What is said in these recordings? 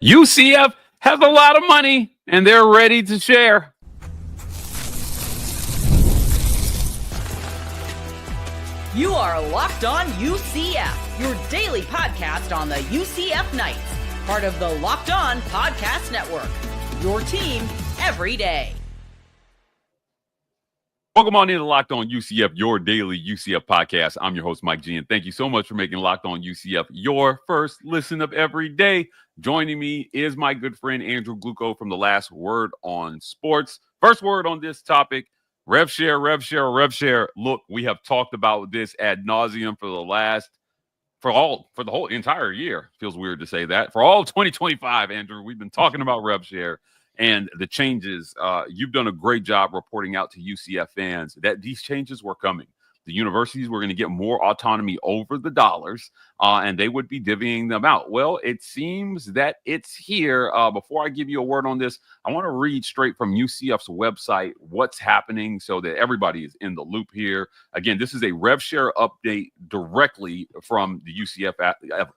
UCF has a lot of money and they're ready to share. You are Locked On UCF, your daily podcast on the UCF Knights, part of the Locked On Podcast Network, your team every day. Welcome on into Locked On UCF, your daily UCF podcast. I'm your host, Mike G, and thank you so much for making Locked On UCF your first listen of every day. Joining me is my good friend, Andrew Gluco from The Last Word on Sports. First word on this topic, rev share. Look, we have talked about this ad nauseum for the whole entire year. Feels weird to say that. For all of 2025, Andrew, we've been talking about rev share and the changes. You've done a great job reporting out to UCF fans that these changes were coming. The universities were going to get more autonomy over the dollars, and they would be divvying them out. Well, it seems that it's here. Before I give you a word on this, I want to read straight from UCF's website what's happening so that everybody is in the loop here. Again, this is a rev share update directly from the UCF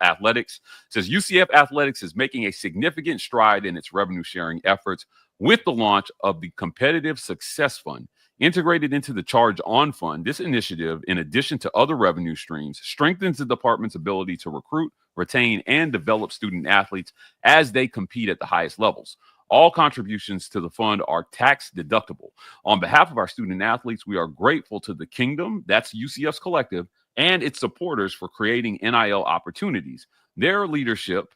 Athletics. It says UCF Athletics is making a significant stride in its revenue sharing efforts with the launch of the Competitive Success Fund. Integrated into the Charge On Fund, this initiative, in addition to other revenue streams, strengthens the department's ability to recruit, retain, and develop student athletes as they compete at the highest levels. All contributions to the fund are tax deductible. On behalf of our student athletes, we are grateful to the Kingdom, that's UCF's collective, and its supporters for creating NIL opportunities. Their leadership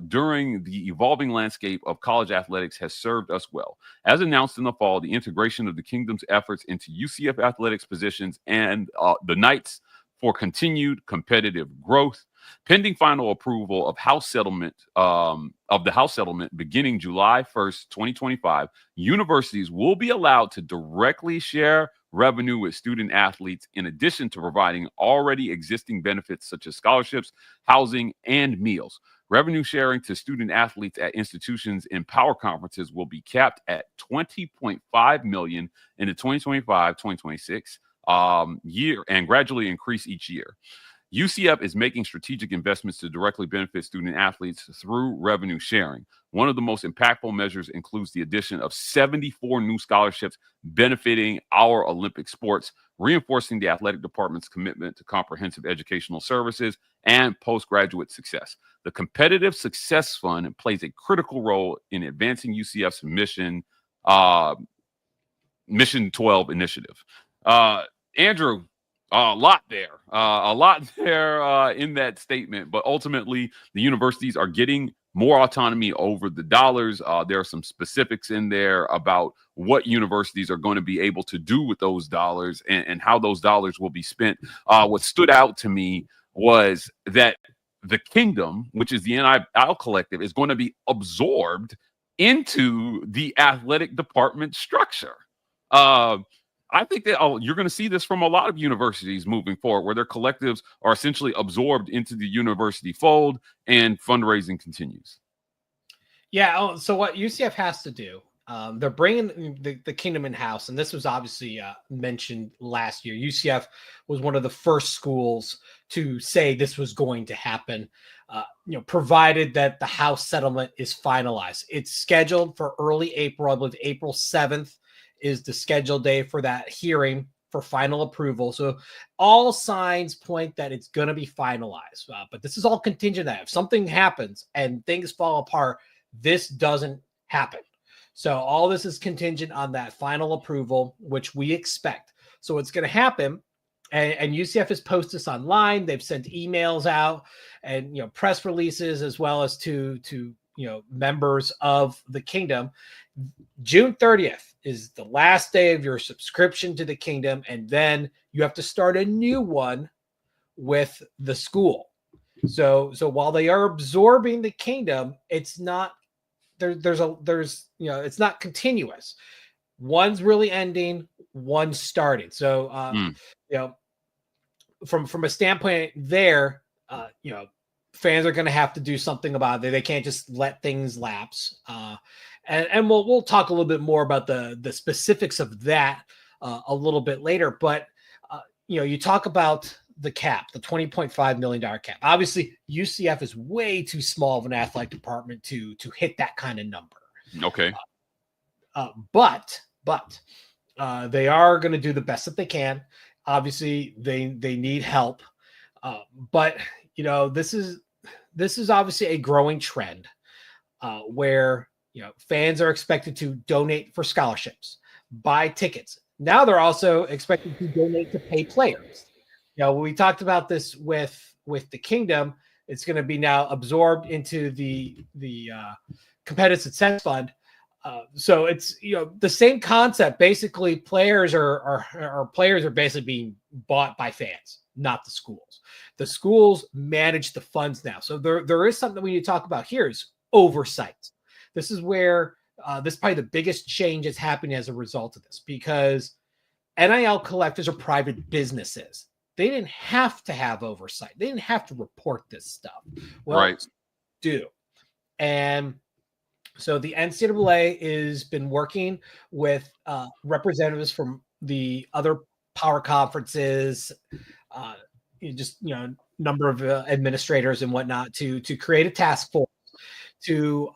during the evolving landscape of college athletics has served us well. As announced in the fall, the integration of the Kingdom's efforts into UCF athletics positions and the Knights for continued competitive growth. Pending final approval of the House settlement beginning July 1st, 2025, universities will be allowed to directly share revenue with student athletes in addition to providing already existing benefits such as scholarships, housing, and meals. Revenue sharing to student athletes at institutions in power conferences will be capped at $20.5 million in the 2025-2026 year and gradually increase each year. UCF is making strategic investments to directly benefit student athletes through revenue sharing. One of the most impactful measures includes the addition of 74 new scholarships benefiting our Olympic sports, reinforcing the athletic department's commitment to comprehensive educational services and postgraduate success. The Competitive Success Fund plays a critical role in advancing UCF's Mission 12 initiative. Andrew, a lot there in that statement, but ultimately the universities are getting more autonomy over the dollars. There are some specifics in there about what universities are going to be able to do with those dollars and how those dollars will be spent. What stood out to me was that the Kingdom, which is the NIL collective, is going to be absorbed into the athletic department structure. I think that you're going to see this from a lot of universities moving forward, where their collectives are essentially absorbed into the university fold and fundraising continues. Yeah. So what UCF has to do, they're bringing the Kingdom in-house, and this was obviously mentioned last year. UCF was one of the first schools to say this was going to happen, provided that the House settlement is finalized. It's scheduled for early April. I believe April 7th is the scheduled day for that hearing for final approval. So all signs point that it's going to be finalized. But this is all contingent that if something happens and things fall apart, this doesn't happen. So all this is contingent on that final approval, which we expect. So it's going to happen. And UCF has posted this online. They've sent emails out and, press releases, as well as to members of the Kingdom. June 30th is the last day of your subscription to the Kingdom, and then you have to start a new one with the school. So while they are absorbing the Kingdom, it's not it's not continuous. One's really ending, one's starting. So from a standpoint there, fans are going to have to do something about it. They can't just let things lapse. And we'll talk a little bit more about the specifics of that a little bit later. But you talk about the cap, the $20.5 million cap. Obviously, UCF is way too small of an athletic department to hit that kind of number. Okay. But they are going to do the best that they can. Obviously, they need help. But this is obviously a growing trend where fans are expected to donate for scholarships, buy tickets. Now they're also expected to donate to pay players. We talked about this with the Kingdom. It's going to be now absorbed into the competitive success fund. So it's the same concept. Basically, players are basically being bought by fans, not the schools. The schools manage the funds now. So there is something we need to talk about here is oversight. This is where this is probably the biggest change that's happening as a result of this, because NIL collectors are private businesses. They didn't have to have oversight. They didn't have to report this stuff. Well, right. Do. And so the NCAA has been working with representatives from the other power conferences, number of administrators and whatnot to create a task force to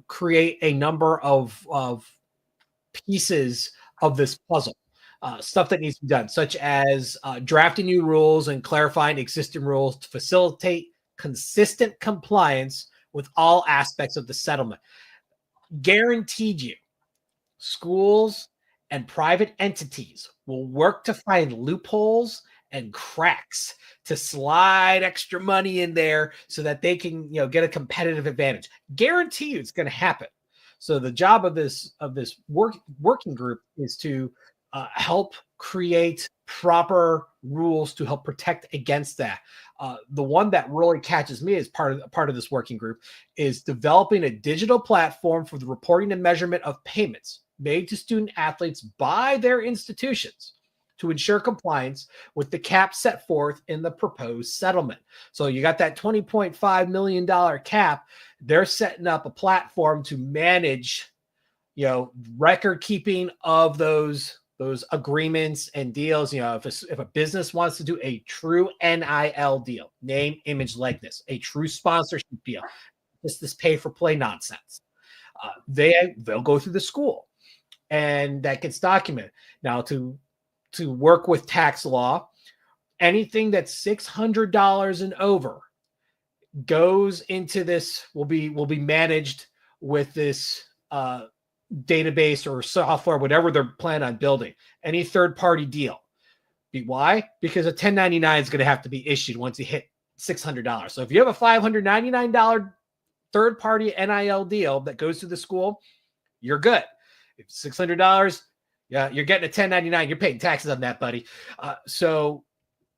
create a number of pieces of this puzzle. Stuff that needs to be done, such as drafting new rules and clarifying existing rules to facilitate consistent compliance with all aspects of the settlement. Guaranteed you, schools and private entities will work to find loopholes and cracks to slide extra money in there so that they can get a competitive advantage. Guarantee you it's going to happen. So the job of this working group is to help create proper rules to help protect against that. The one that really catches me as part of this working group is developing a digital platform for the reporting and measurement of payments made to student athletes by their institutions to ensure compliance with the cap set forth in the proposed settlement. So you got that $20.5 million cap. They're setting up a platform to manage, record keeping of those agreements and deals. If a business wants to do a true NIL deal, name, image, likeness, a true sponsorship deal, this pay for play nonsense, they'll go through the school, and that gets documented. Now to work with tax law, anything that's $600 and over goes into this will be managed with this database or software, whatever they're planning on building. Any third-party deal. Why? Because a 1099 is going to have to be issued once you hit $600. So if you have a $599 third-party NIL deal that goes to the school, you're good. If $600, yeah, you're getting a 1099. You're paying taxes on that, buddy. So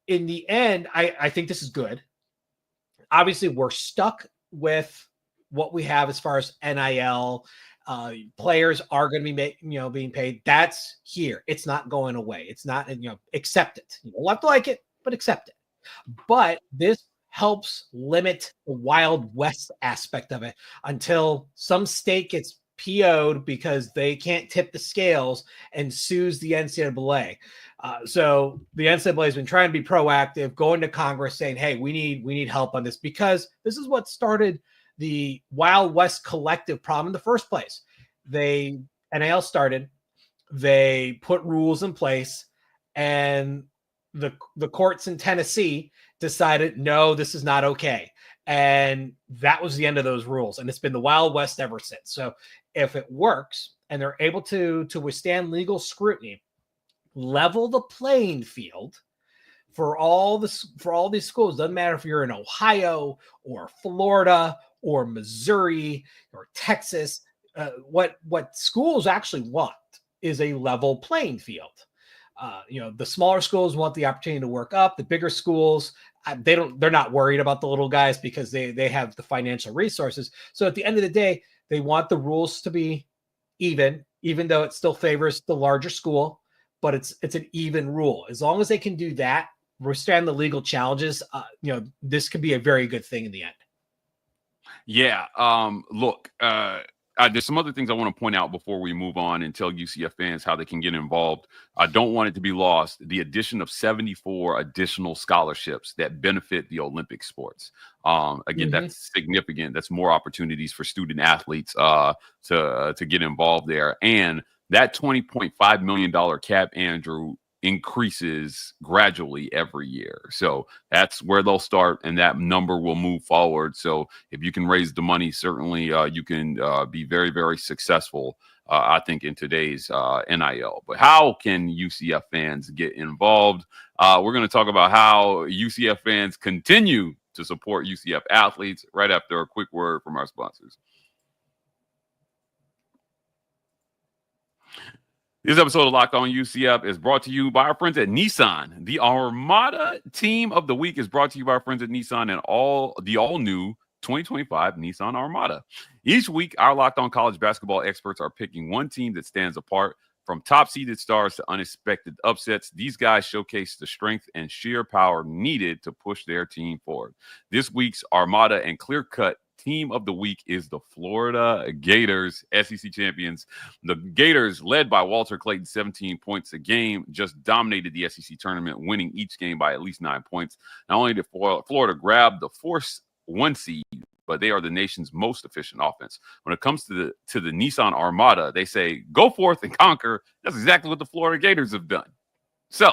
in the end, I think this is good. Obviously, we're stuck with what we have as far as NIL. Players are going to be being paid. That's here. It's not going away. It's not, accept it. You don't have to like it, but accept it. But this helps limit the Wild West aspect of it until some state gets PO'd because they can't tip the scales and sues the NCAA. So the NCAA has been trying to be proactive, going to Congress saying, hey, we need help on this, because this is what started the Wild West collective problem in the first place. NIL started, they put rules in place, and the courts in Tennessee decided, no, this is not okay. And that was the end of those rules. And it's been the Wild West ever since. So if it works and they're able to withstand legal scrutiny, level the playing field for all these schools, doesn't matter if you're in Ohio or Florida or Missouri or Texas, what schools actually want is a level playing field. The smaller schools want the opportunity to work up. The bigger schools, they're not worried about the little guys because they have the financial resources. So at the end of the day, they want the rules to be even though it still favors the larger school, but it's an even rule. As long as they can do that, withstand the legal challenges, this could be a very good thing in the end. Yeah. Look, there's some other things I want to point out before we move on and tell UCF fans how they can get involved. I don't want it to be lost. The addition of 74 additional scholarships that benefit the Olympic sports. Again, that's significant. That's more opportunities for student athletes to get involved there. And that $20.5 million cap, Andrew, increases gradually every year. So that's where they'll start, and that number will move forward. So if you can raise the money, certainly you can be very, very successful, I think, in today's NIL. But how can UCF fans get involved? We're going to talk about how UCF fans continue to support UCF athletes right after a quick word from our sponsors. This episode of Locked On UCF is brought to you by our friends at Nissan. The Armada Team of the Week is brought to you by our friends at Nissan and the all-new 2025 Nissan Armada. Each week, our Locked On college basketball experts are picking one team that stands apart. From top-seeded stars to unexpected upsets, these guys showcase the strength and sheer power needed to push their team forward. This week's Armada and clear-cut Team of the Week is the Florida Gators, SEC champions. The Gators, led by Walter Clayton, 17 points a game, just dominated the SEC tournament, winning each game by at least 9 points. Not only did Florida grab the 4-1 seed, but they are the nation's most efficient offense. When it comes to the Nissan Armada, they say, go forth and conquer. That's exactly what the Florida Gators have done. So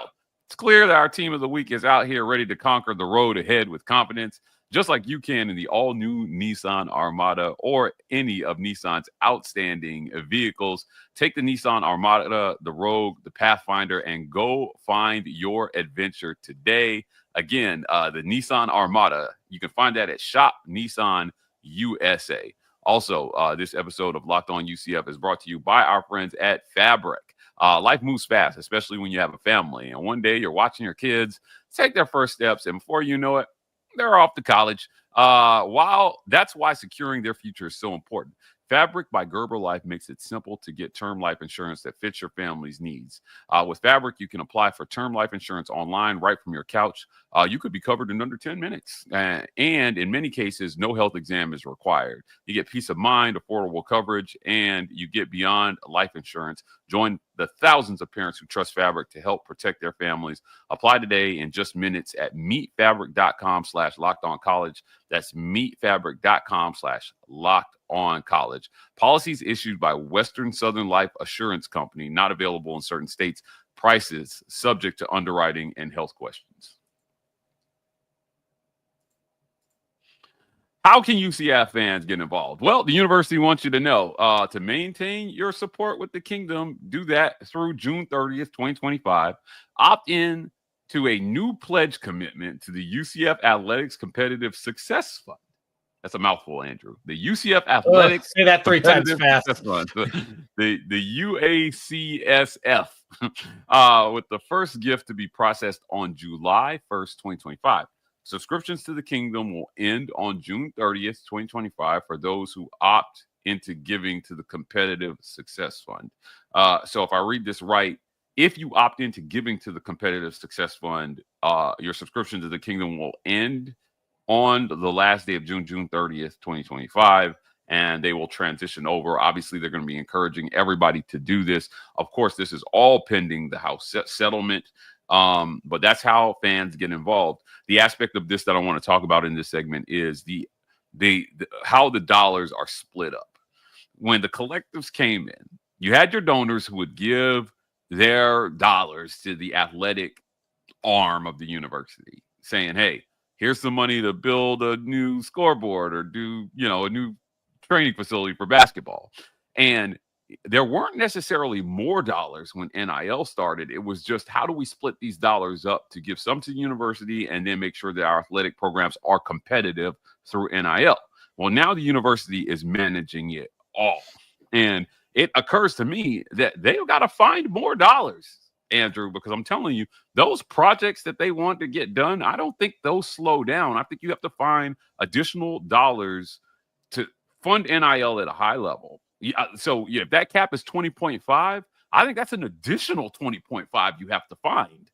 it's clear that our Team of the Week is out here ready to conquer the road ahead with confidence, just like you can in the all-new Nissan Armada or any of Nissan's outstanding vehicles. Take the Nissan Armada, the Rogue, the Pathfinder, and go find your adventure today. Again, the Nissan Armada, you can find that at Shop Nissan USA. Also, this episode of Locked On UCF is brought to you by our friends at Fabric. Life moves fast, especially when you have a family. And one day you're watching your kids take their first steps, and before you know it, they're off to college. That's why securing their future is so important. Fabric by Gerber Life makes it simple to get term life insurance that fits your family's needs. With Fabric, you can apply for term life insurance online right from your couch. You could be covered in under 10 minutes. And in many cases, no health exam is required. You get peace of mind, affordable coverage, and you get beyond life insurance. Join the thousands of parents who trust Fabric to help protect their families. Apply today in just minutes at meetfabric.com/lockedoncollege. That's meetfabric.com/lockedoncollege. Policies issued by Western Southern Life Assurance Company, not available in certain states. Prices subject to underwriting and health questions. How can UCF fans get involved? Well, the university wants you to know to maintain your support with the Kingdom. Do that through June 30th, 2025. Opt in to a new pledge commitment to the UCF Athletics Competitive Success Fund. That's a mouthful, Andrew. The UCF Athletics. Say that 3 times fast. The UACSF, with the first gift to be processed on July 1st, 2025. Subscriptions to the Kingdom will end on June 30th, 2025 for those who opt into giving to the Competitive Success Fund. So if I read this right, if you opt into giving to the Competitive Success Fund, your subscription to the Kingdom will end on the last day of June 30th, 2025, and they will transition over. Obviously, they're going to be encouraging everybody to do this. Of course, this is all pending the House settlement, but that's how fans get involved. The aspect of this that I want to talk about in this segment is the how the dollars are split up. When the collectives came in, you had your donors who would give their dollars to the athletic arm of the university, saying, hey, here's some money to build a new scoreboard or do, a new training facility for basketball. And there weren't necessarily more dollars when NIL started. It was just, how do we split these dollars up to give some to the university and then make sure that our athletic programs are competitive through NIL? Well, now the university is managing it all. And it occurs to me that they've got to find more dollars, Andrew, because I'm telling you, those projects that they want to get done, I don't think those slow down. I think you have to find additional dollars to fund NIL at a high level. So if that cap is 20.5, I think that's an additional 20.5 you have to find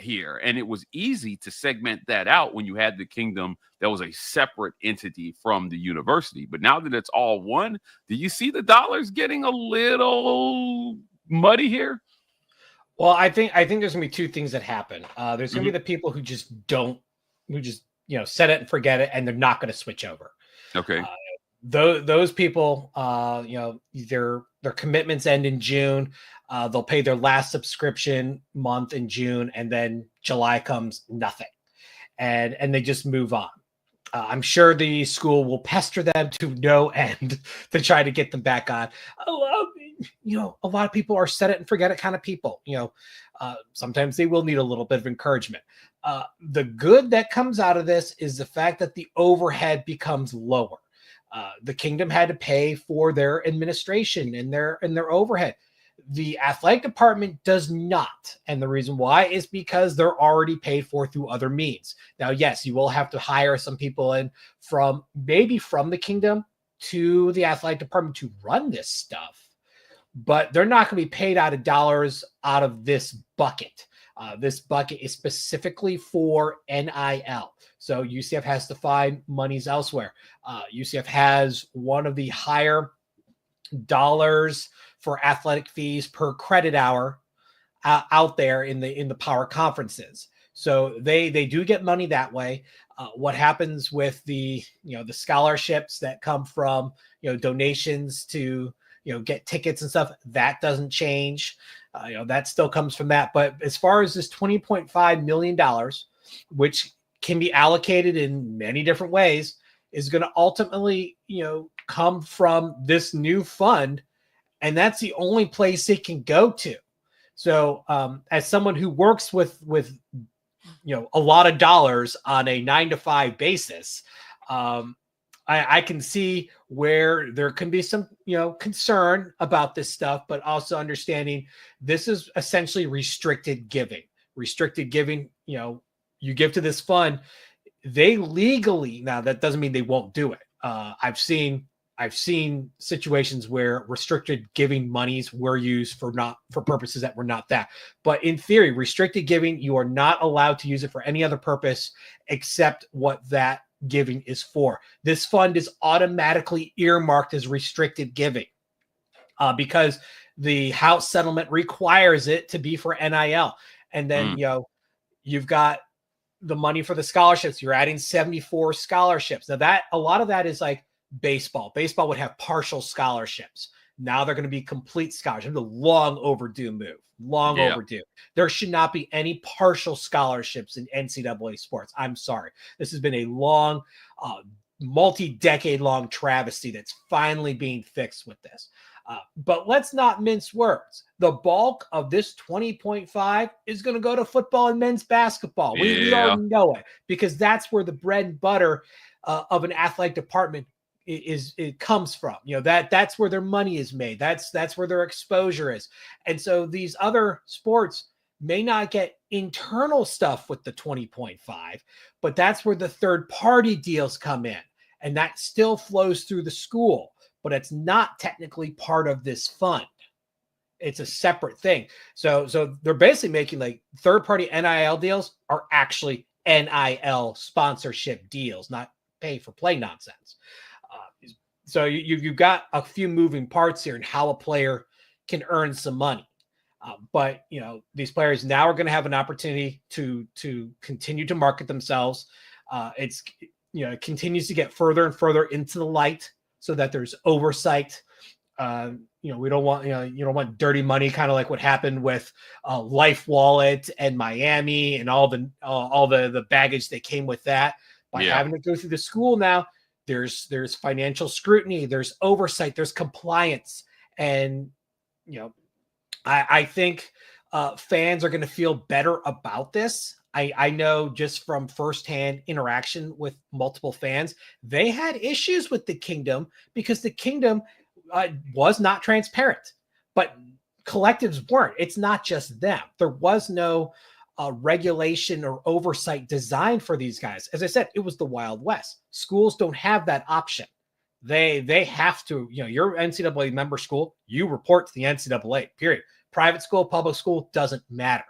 here. And it was easy to segment that out when you had the kingdom that was a separate entity from the university. But now that it's all one, do you see the dollars getting a little muddy here? Well, I think there's gonna be two things that happen. There's gonna be the people who just set it and forget it, and they're not gonna switch over. Okay. Those people, their commitments end in June. They'll pay their last subscription month in June, and then July comes, nothing, and they just move on. I'm sure the school will pester them to no end to try to get them back on. A lot of people are set it and forget it kind of people. Sometimes they will need a little bit of encouragement. The good that comes out of this is the fact that the overhead becomes lower. The kingdom had to pay for their administration and their overhead. The athletic department does not. And the reason why is because they're already paid for through other means. Now, yes, you will have to hire some people in from the kingdom to the athletic department to run this stuff, but they're not going to be paid out of dollars out of this bucket. This bucket is specifically for NIL. So UCF has to find monies elsewhere. UCF has one of the higher dollars for athletic fees per credit hour out there in the power conferences. So they do get money that way. What happens with the scholarships that come from donations to get tickets and stuff, that doesn't change. That still comes from that. But as far as this $20.5 million, which can be allocated in many different ways, is going to ultimately come from this new fund. And that's the only place it can go to. So as someone who works with a lot of dollars on a 9-to-5 basis, I can see where there can be some concern about this stuff, but also understanding this is essentially restricted giving. Restricted giving, you give to this fund, they legally, now that doesn't mean they won't do it. I've seen situations where restricted giving monies were used for purposes that were not that. But in theory, restricted giving, you are not allowed to use it for any other purpose except what that giving is for. This fund is automatically earmarked as restricted giving because the House settlement requires it to be for NIL. And then, you've got the money for the scholarships. You're adding 74 scholarships. Now a lot of that is like baseball. Baseball would have partial scholarships. Now they're going to be complete scholarships. A long overdue move. Overdue. There should not be any partial scholarships in NCAA sports. I'm sorry. This has been a long, multi-decade long travesty that's finally being fixed with this. But let's not mince words. The bulk of this 20.5 is going to go to football and men's basketball. We already know it because that's where the bread and butter of an athletic department it comes from. That's where their money is made. That's where their exposure is. And so these other sports may not get internal stuff with the 20.5, but that's where the third party deals come in. And that still flows through the school, but it's not technically part of this fund. It's a separate thing. So they're basically making like third party NIL deals are actually NIL sponsorship deals, not pay for play nonsense. So you've got a few moving parts here in how a player can earn some money. But these players now are going to have an opportunity to continue to market themselves. It continues to get further and further into the light so that there's oversight. We don't want, you don't want dirty money, kind of like what happened with Life Wallet and Miami and all the baggage that came with that. By having to go through the school now, there's financial scrutiny, there's oversight, there's compliance. And, I think fans are going to feel better about this. I know just from firsthand interaction with multiple fans, they had issues with the kingdom because the kingdom was not transparent, but collectives weren't. It's not just them. There was no regulation or oversight designed for these guys. As I said, it was the Wild West. Schools don't have that option. They have to, your NCAA member school, you report to the NCAA, period. Private school, public school, doesn't matter.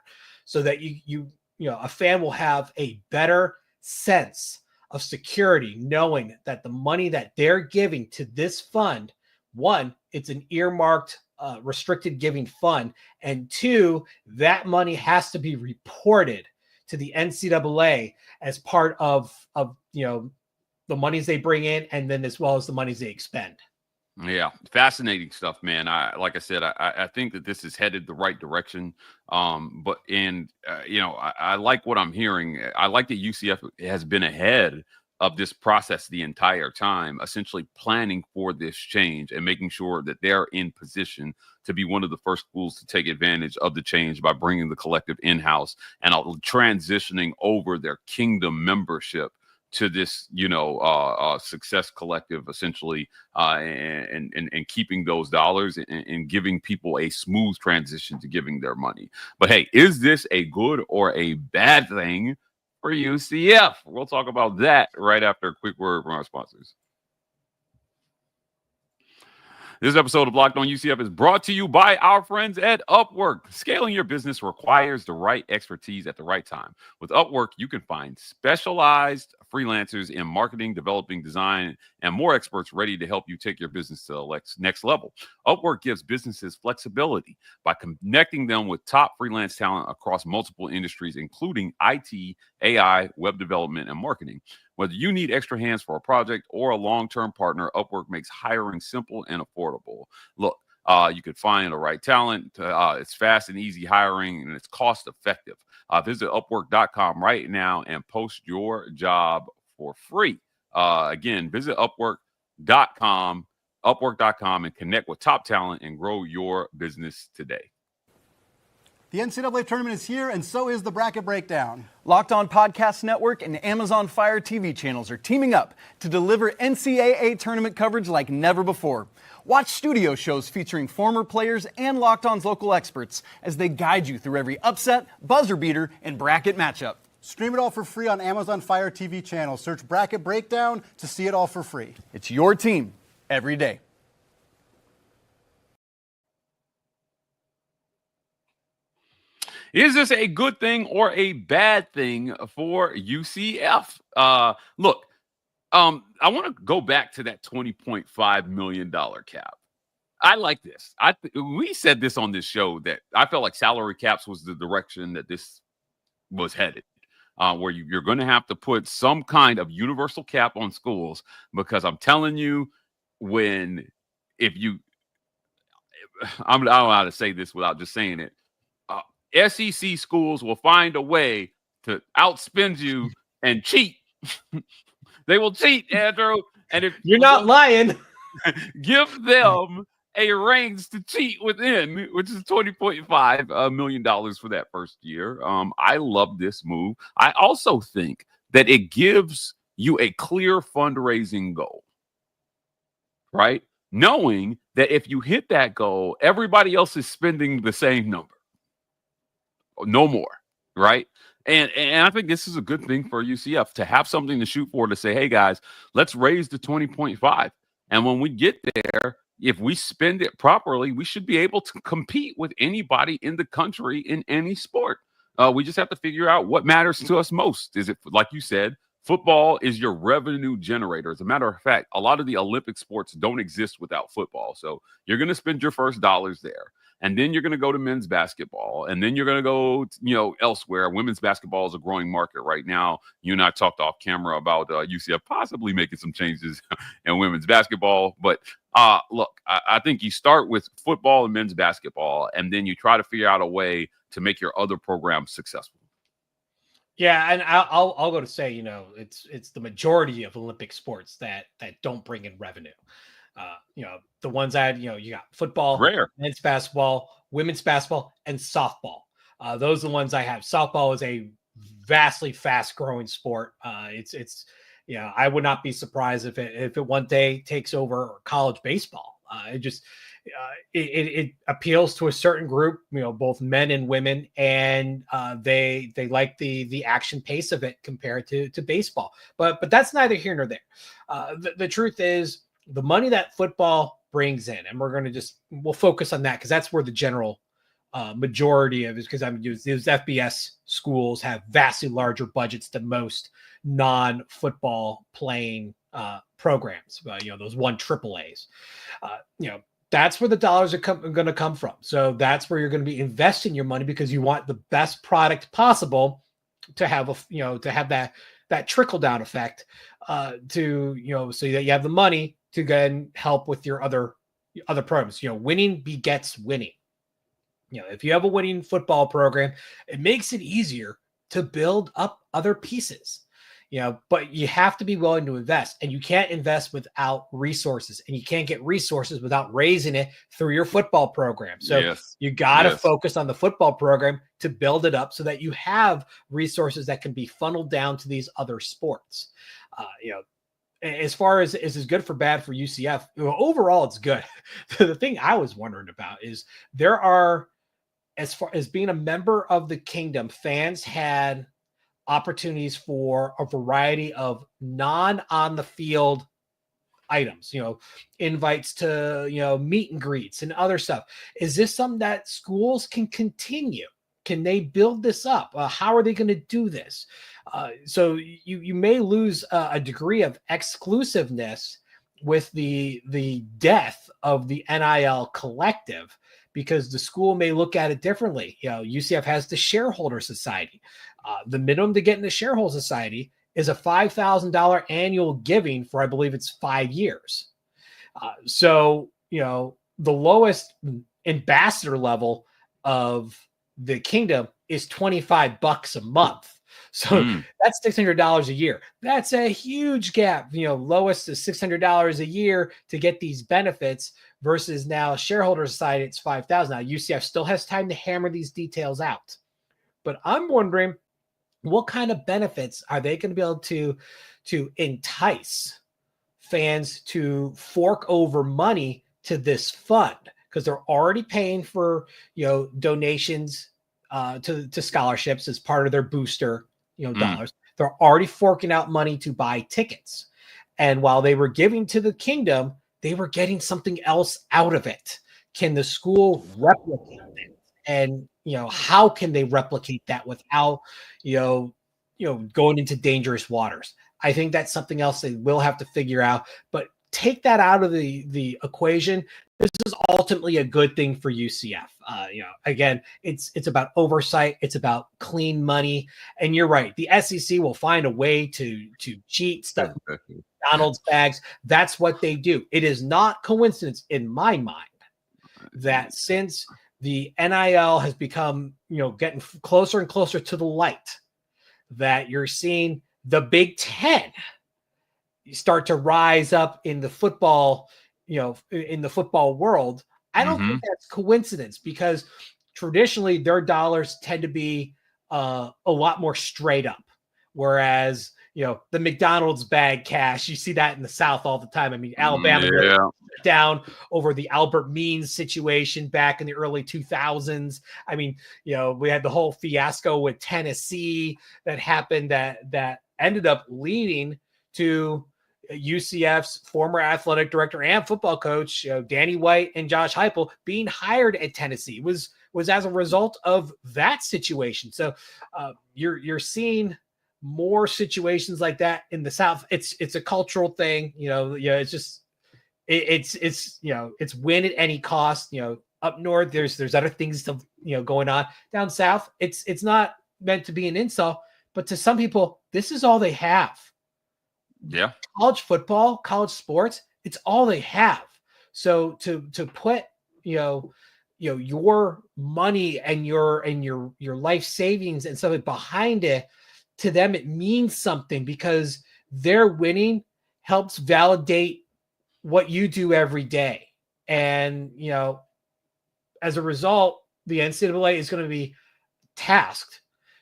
so that a fan will have a better sense of security, knowing that the money that they're giving to this fund, one, it's an earmarked, restricted giving fund, and two, that money has to be reported to the NCAA as part of the monies they bring in, and then as well as the monies they expend. Yeah, fascinating stuff, man. Like I said, I think that this is headed the right direction. I like what I'm hearing. I like that UCF has been ahead of this process the entire time, essentially planning for this change and making sure that they're in position to be one of the first schools to take advantage of the change by bringing the collective in-house and transitioning over their kingdom membership to this, success collective, essentially, and keeping those dollars and giving people a smooth transition to giving their money. But hey, is this a good or a bad thing for UCF? We'll talk about that right after a quick word from our sponsors. This episode of Locked On UCF is brought to you by our friends at Upwork. Scaling your business requires the right expertise at the right time. With Upwork, you can find specialized freelancers in marketing, developing, design, and more experts ready to help you take your business to the next level. Upwork gives businesses flexibility by connecting them with top freelance talent across multiple industries, including IT, AI, web development, and marketing. Whether you need extra hands for a project or a long-term partner, Upwork makes hiring simple and affordable. Look, you could find the right talent. It's fast and easy hiring, and it's cost-effective. Visit Upwork.com right now and post your job for free. Again, visit Upwork.com, and connect with top talent and grow your business today. The NCAA tournament is here, and so is the Bracket Breakdown. Locked On Podcast Network and Amazon Fire TV channels are teaming up to deliver NCAA tournament coverage like never before. Watch studio shows featuring former players and Locked On's local experts as they guide you through every upset, buzzer beater, and bracket matchup. Stream it all for free on Amazon Fire TV channel. Search Bracket Breakdown to see it all for free. It's your team every day. Is this a good thing or a bad thing for UCF? Look, I want to go back to that $20.5 million cap. I like this. We said this on this show that I felt like salary caps was the direction that this was headed, where you're going to have to put some kind of universal cap on schools, because I'm telling you, I don't know how to say this without just saying it. SEC schools will find a way to outspend you and cheat. They will cheat, Andrew. And if you're not lying, give them a range to cheat within, which is $20.5 million for that first year. I love this move. I also think that it gives you a clear fundraising goal, right? Knowing that if you hit that goal, everybody else is spending the same number. No more, right? And I think this is a good thing for UCF to have something to shoot for, to say, hey, guys, let's raise the 20.5. And when we get there, if we spend it properly, we should be able to compete with anybody in the country in any sport. We just have to figure out what matters to us most. Is it, like you said, football is your revenue generator. As a matter of fact, a lot of the Olympic sports don't exist without football. So you're going to spend your first dollars there. And then you're going to go to men's basketball. And then you're going to go, elsewhere. Women's basketball is a growing market right now. You and I talked off camera about UCF possibly making some changes in women's basketball. But look, I think you start with football and men's basketball, and then you try to figure out a way to make your other programs successful. Yeah, and I'll go to say, it's the majority of Olympic sports that don't bring in revenue. The ones that, you got football, rare, men's basketball, women's basketball, and softball. Those are the ones I have. Softball is a vastly fast growing sport. I would not be surprised if it one day takes over college baseball. It appeals to a certain group, both men and women, and they like the action pace of it compared to baseball. But that's neither here nor there. The truth is, the money that football brings in, and we'll focus on that because that's where the general majority of it, because those FBS schools have vastly larger budgets than most non-football playing programs. Those one AAAs. That's where the dollars are going to come from. So that's where you're going to be investing your money, because you want the best product possible to have that trickle down effect so that you have the money to then help with your other programs. Winning begets winning. If you have a winning football program, it makes it easier to build up other pieces. But you have to be willing to invest, and you can't invest without resources, and you can't get resources without raising it through your football program. So you got to focus on the football program to build it up so that you have resources that can be funneled down to these other sports. As far as is this good for bad for UCF, overall, it's good. The thing I was wondering about is there are, as far as being a member of the kingdom, fans had opportunities for a variety of non-on the field items, invites to, meet and greets and other stuff. Is this something that schools can continue? Can they build this up? How are they going to do this? So you may lose a degree of exclusiveness with the death of the NIL collective, because the school may look at it differently. UCF has the shareholder society. The minimum to get in the shareholder society is a $5,000 annual giving for, I believe it's 5 years. So the lowest ambassador level of the kingdom is $25 a month. So that's $600 a year. That's a huge gap. Lowest is $600 a year to get these benefits versus now shareholder society, it's $5,000. Now UCF still has time to hammer these details out, but I'm wondering what kind of benefits are they going to be able to entice fans to fork over money to this fund, because they're already paying for donations to scholarships as part of their booster dollars. They're already forking out money to buy tickets, and while they were giving to the kingdom, they were getting something else out of it. Can the school replicate it? And how can they replicate that without going into dangerous waters? I think that's something else they will have to figure out. But take that out of the equation. This is ultimately a good thing for UCF. Again, it's about oversight. It's about clean money. And you're right. The SEC will find a way to cheat stuff. McDonald's bags. That's what they do. It is not coincidence in my mind that since the NIL has become, getting closer and closer to the light, that you're seeing the Big Ten start to rise up in the football, in the football world. I don't think that's coincidence, because traditionally their dollars tend to be a lot more straight up. Whereas, the McDonald's bag cash, you see that in the South all the time. I mean, Alabama really down over the Albert Means situation back in the early 2000s. I mean, we had the whole fiasco with Tennessee that happened that ended up leading to UCF's former athletic director and football coach, Danny White and Josh Heupel, being hired at Tennessee was as a result of that situation. So you're seeing more situations like that in the South. It's a cultural thing, it's just it's win at any cost. Up north there's other things to going on. Down south it's not meant to be an insult, but to some people this is all they have. College football, college sports, it's all they have. So to put your money and your life savings and stuff behind it, to them it means something, because their winning helps validate what you do every day. And as a result, the NCAA is going to be tasked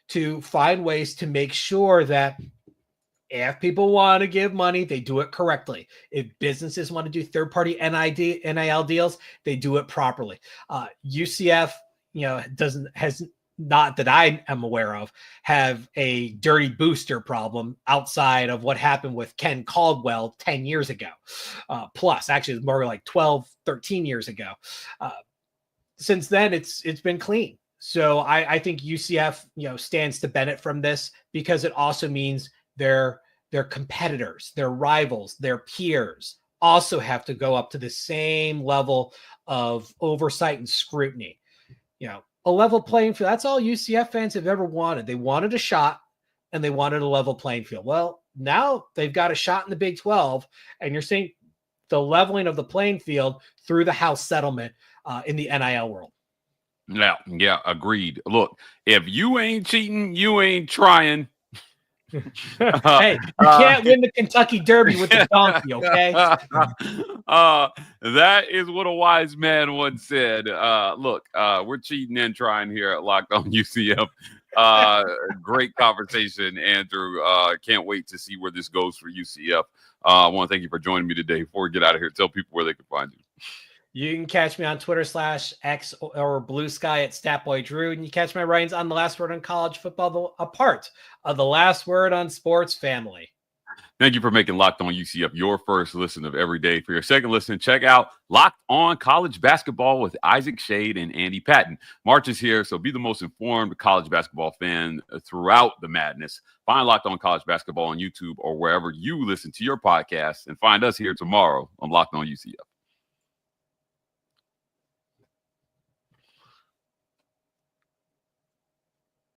to find ways to make sure that if people want to give money, they do it correctly. If businesses want to do third-party NIL deals, they do it properly. UCF, has not that I am aware of, have a dirty booster problem outside of what happened with Ken Caldwell 10 years ago. Plus, actually, it's more like 12, 13 years ago. since then, it's been clean. So I think UCF, stands to benefit from this because it also means their competitors, their rivals, their peers also have to go up to the same level of oversight and scrutiny. A level playing field. That's all UCF fans have ever wanted. They wanted a shot and they wanted a level playing field. Well, now they've got a shot in the Big 12, and you're seeing the leveling of the playing field through the House settlement in the NIL world. Yeah, agreed. Look, if you ain't cheating, you ain't trying. Hey, you can't win the Kentucky Derby with the donkey, okay? That is what a wise man once said. Look, we're cheating and trying here at Locked On UCF. Great conversation, Andrew. Can't wait to see where this goes for UCF. I want to thank you for joining me today. Before we get out of here, tell people where they can find you. You can catch me on Twitter /X or Blue Sky at Statboy Drew. And you catch my writings on The Last Word on College Football, a part of The Last Word on Sports family. Thank you for making Locked On UCF your first listen of every day. For your second listen, check out Locked On College Basketball with Isaac Shade and Andy Patton. March is here, so be the most informed college basketball fan throughout the madness. Find Locked On College Basketball on YouTube or wherever you listen to your podcasts, and find us here tomorrow on Locked On UCF.